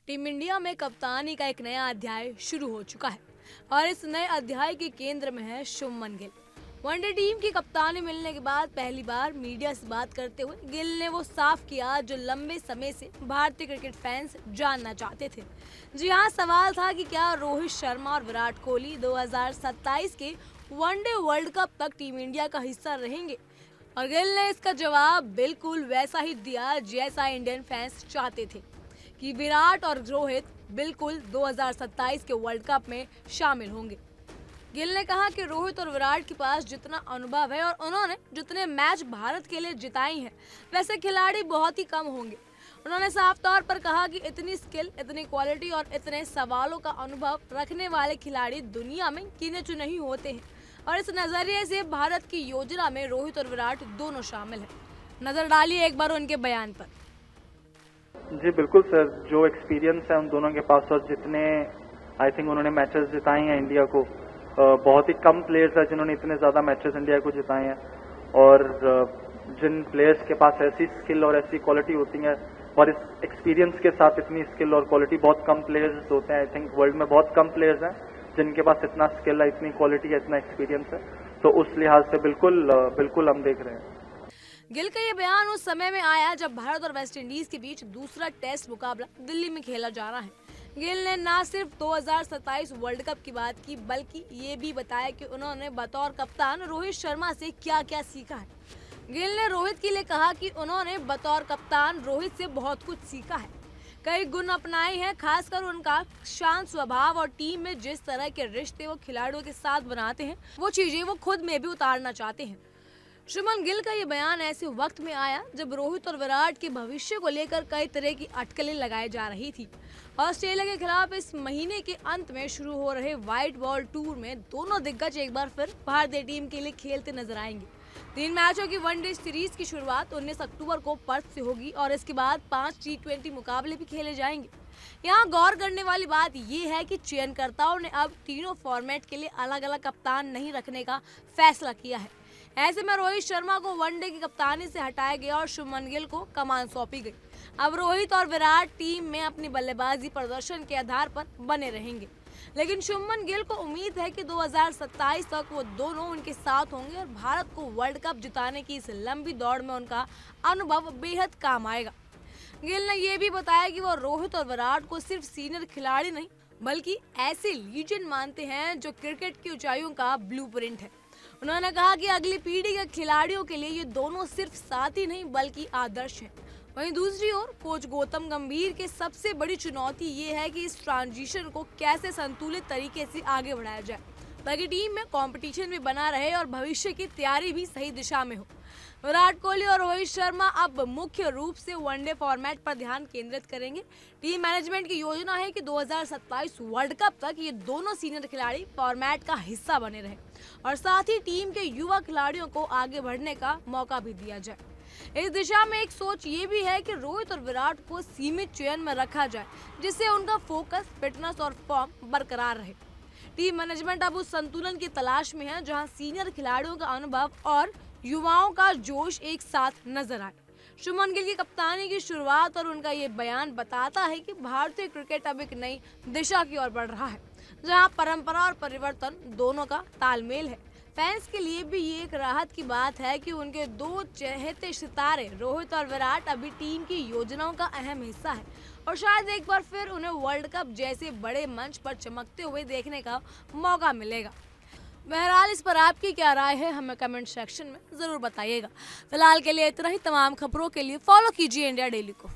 Team India में कप्तानी का एक नया अध्याय शुरू हो चुका है और इस नए अध्याय के केंद्र में है शुभमन गिल। वनडे टीम की कप्तानी मिलने के बाद पहली बार मीडिया से बात करते हुए गिल ने वो साफ किया जो लंबे समय से भारतीय क्रिकेट फैंस जानना चाहते थे। जी हाँ, सवाल था कि क्या रोहित शर्मा और विराट कोहली 2027 के वनडे वर्ल्ड कप तक टीम इंडिया का हिस्सा रहेंगे, और गिल ने इसका जवाब बिल्कुल वैसा ही दिया जैसा इंडियन फैंस चाहते थे कि विराट और रोहित बिल्कुल 2027 के वर्ल्ड कप में शामिल होंगे। गिल ने कहा कि रोहित और विराट के पास जितना अनुभव है और उन्होंने जितने मैच भारत के लिए जिताए हैं, वैसे खिलाड़ी बहुत ही कम होंगे। उन्होंने साफ तौर पर कहा कि इतनी स्किल, इतनी क्वालिटी और इतने सवालों का अनुभव रखने वाले खिलाड़ी दुनिया में गिने चुने ही होते हैं, और इस नजरिए से भारत की योजना में रोहित और विराट दोनों शामिल हैं। नजर डालिए एक बार उनके बयान पर। जी बिल्कुल सर, जो एक्सपीरियंस है उन दोनों के पास और जितने आई थिंक उन्होंने मैचेस जिताए हैं इंडिया को, बहुत ही कम प्लेयर्स हैं जिन्होंने इतने ज़्यादा मैचेस इंडिया को जिताए हैं। और जिन प्लेयर्स के पास ऐसी स्किल और ऐसी क्वालिटी होती है और इस एक्सपीरियंस के साथ इतनी स्किल और क्वालिटी बहुत कम प्लेयर्स होते हैं। आई थिंक वर्ल्ड में बहुत कम प्लेयर्स हैं जिनके पास इतना स्किल है, इतनी क्वालिटी है, इतना एक्सपीरियंस है। तो उस लिहाज से बिल्कुल हम देख रहे हैं। गिल का ये बयान उस समय में आया जब भारत और वेस्ट इंडीज के बीच दूसरा टेस्ट मुकाबला दिल्ली में खेला जा रहा है। गिल ने न सिर्फ 2027 वर्ल्ड कप की बात की, बल्कि ये भी बताया कि उन्होंने बतौर कप्तान रोहित शर्मा से क्या क्या सीखा है। गिल ने रोहित के लिए कहा कि उन्होंने बतौर कप्तान रोहित से बहुत कुछ सीखा है, कई गुण अपनाए हैं, खासकर उनका शांत स्वभाव और टीम में जिस तरह के रिश्ते वो खिलाड़ियों के साथ बनाते हैं, वो चीजें वो खुद में भी उतारना चाहते हैं। शुभमन गिल का ये बयान ऐसे वक्त में आया जब रोहित और विराट के भविष्य को लेकर कई तरह की अटकलें लगाई जा रही थी। ऑस्ट्रेलिया के खिलाफ इस महीने के अंत में शुरू हो रहे व्हाइट बॉल टूर में दोनों दिग्गज एक बार फिर भारतीय टीम के लिए खेलते नजर आएंगे। 3 मैचों की वनडे सीरीज की शुरुआत 19 अक्टूबर को पर्थ से होगी और इसके बाद 5 T20 मुकाबले भी खेले जाएंगे। यहाँ गौर करने वाली बात ये है कि चयनकर्ताओं ने अब तीनों फॉर्मेट के लिए अलग अलग कप्तान नहीं रखने का फैसला किया है। ऐसे में रोहित शर्मा को वनडे की कप्तानी से हटाया गया और शुभमन गिल को कमान सौंपी गई। अब रोहित और विराट टीम में अपनी बल्लेबाजी प्रदर्शन के आधार पर बने रहेंगे, लेकिन शुभमन गिल को उम्मीद है कि 2027 तक वो दोनों उनके साथ होंगे और भारत को वर्ल्ड कप जिताने की इस लंबी दौड़ में उनका अनुभव बेहद काम आएगा। गिल ने यह भी बताया कि वो रोहित और विराट को सिर्फ सीनियर खिलाड़ी नहीं, बल्कि ऐसे लीजेंड मानते हैं जो क्रिकेट की ऊंचाइयों का ब्लूप्रिंट है। उन्होंने कहा कि अगली पीढ़ी के खिलाड़ियों के लिए ये दोनों सिर्फ साथी नहीं बल्कि आदर्श हैं। वहीं दूसरी ओर कोच गौतम गंभीर के सबसे बड़ी चुनौती ये है कि इस ट्रांजिशन को कैसे संतुलित तरीके से आगे बढ़ाया जाए ताकि टीम में कंपटीशन भी बना रहे और भविष्य की तैयारी भी सही दिशा में हो। विराट कोहली और रोहित शर्मा अब मुख्य रूप से वनडे फॉर्मेट पर ध्यान केंद्रित करेंगे। टीम मैनेजमेंट की योजना है कि 2027 वर्ल्ड कप तक ये दोनों सीनियर खिलाड़ी फॉर्मेट का हिस्सा बने रहे और साथ ही टीम के युवा खिलाड़ियों को आगे बढ़ने का मौका भी दिया जाए। इस दिशा में एक सोच ये भी है कि रोहित और विराट को सीमित चयन में रखा जाए, जिससे उनका फोकस, फिटनेस और फॉर्म बरकरार रहे। टीम मैनेजमेंट अब उस संतुलन की तलाश में है जहां सीनियर खिलाड़ियों का अनुभव और युवाओं का जोश एक साथ नजर आए। शुभमन गिल की कप्तानी की शुरुआत और उनका ये बयान बताता है कि भारतीय क्रिकेट अब एक नई दिशा की ओर बढ़ रहा है, जहां परंपरा और परिवर्तन दोनों का तालमेल है। फैंस के लिए भी ये एक राहत की बात है कि उनके दो चहेते सितारे रोहित और विराट अभी टीम की योजनाओं का अहम हिस्सा है और शायद एक बार फिर उन्हें वर्ल्ड कप जैसे बड़े मंच पर चमकते हुए देखने का मौका मिलेगा। बहरहाल इस पर आपकी क्या राय है, हमें कमेंट सेक्शन में जरूर बताइएगा। फिलहाल के लिए इतना ही। तमाम खबरों के लिए फॉलो कीजिए इंडिया डेली को।